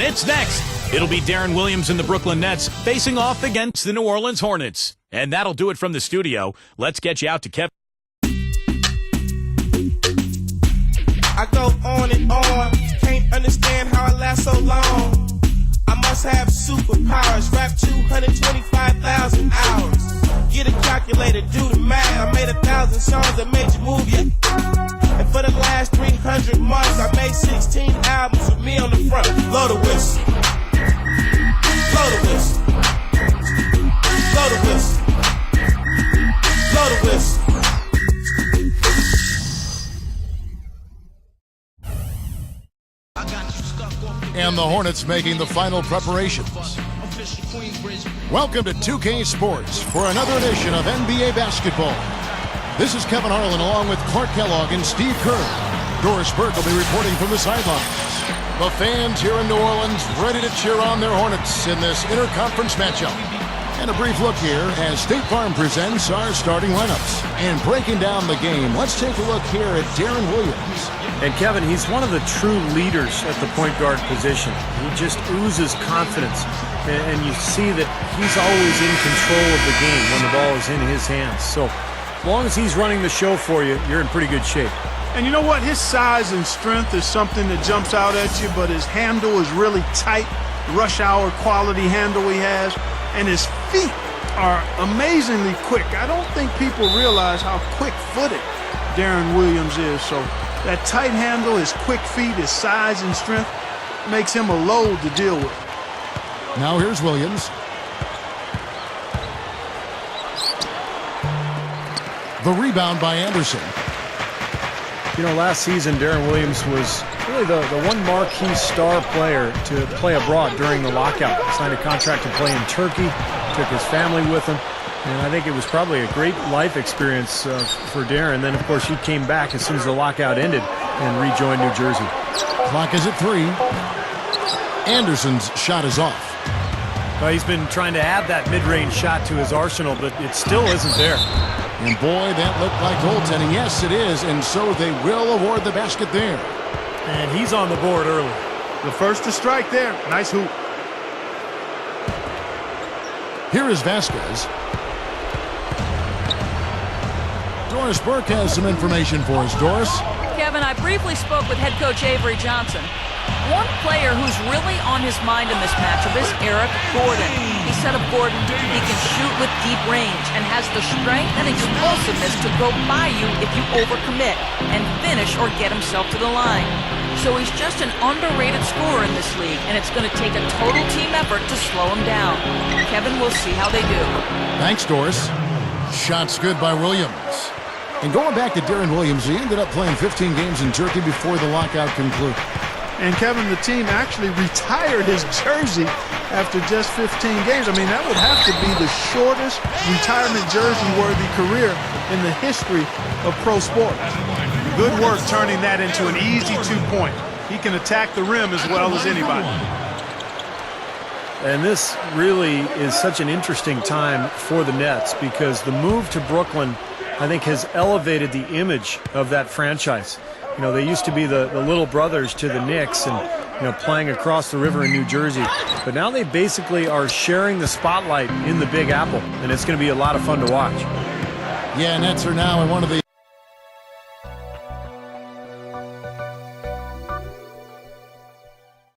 It's next. It'll be Darren Williams and the Brooklyn Nets facing off against the New Orleans Hornets. And that'll do it from the studio. Let's get you out to Kevin. I go on and on, can't understand how I last so long. I must have superpowers, rap 225,000 hours. Get a calculator, do the math. I made 1,000 songs that made you move ya. And for the last 300 months, I made 16 albums with me on the front. Blow the whistle. Blow the whistle. Blow the whistle. Blow the whistle. And the Hornets making the final preparations. Welcome to 2K Sports for another edition of NBA Basketball. This is Kevin Harlan along with Clark Kellogg and Steve Kerr. Doris Burke will be reporting from the sidelines. The fans here in New Orleans ready to cheer on their Hornets in this interconference matchup. And a brief look here as State Farm presents our starting lineups. And breaking down the game, let's take a look here at Darren Williams. And Kevin, he's one of the true leaders at the point guard position. He just oozes confidence. And you see that he's always in control of the game when the ball is in his hands. So as long as he's running the show for you, you're in pretty good shape. And you know what? His size and strength is something that jumps out at you, but his handle is really tight, rush hour quality handle he has. And his feet are amazingly quick. I don't think people realize how quick-footed Darren Williams is. So that tight handle, his quick feet, his size and strength makes him a load to deal with. Now here's Williams. The rebound by Anderson. You know, last season, Darren Williams was really the one marquee star player to play abroad during the lockout. He signed a contract to play in Turkey, took his family with him, and I think it was probably a great life experience for Darren. Then, of course, he came back as soon as the lockout ended and rejoined New Jersey. Clock is at 3. Anderson's shot is off. Well, he's been trying to add that mid-range shot to his arsenal, but it still isn't there. And boy, that looked like goaltending. Yes, it is, and so they will award the basket there. And he's on the board early. The first to strike there. Nice hoop. Here is Vasquez. Doris Burke has some information for us. Doris? Kevin, I briefly spoke with head coach Avery Johnson. One player who's really on his mind in this matchup is Eric Gordon. He said of Gordon, he can shoot with deep range and has the strength and explosiveness to go by you if you overcommit and finish or get himself to the line. So he's just an underrated scorer in this league, and it's going to take a total team effort to slow him down. Kevin, we'll see how they do. Thanks, Doris. Shots good by Williams. And going back to Darren Williams, he ended up playing 15 games in Turkey before the lockout concluded. And Kevin, the team actually retired his jersey after just 15 games. I mean, that would have to be the shortest retirement jersey-worthy career in the history of pro sports. Good work turning that into an easy 2-point. He can attack the rim as well as anybody. And this really is such an interesting time for the Nets because the move to Brooklyn, I think, has elevated the image of that franchise. You know, they used to be the little brothers to the Knicks and, you know, playing across the river in New Jersey. But now they basically are sharing the spotlight in the Big Apple, and it's going to be a lot of fun to watch. Yeah, Nets are now in one of the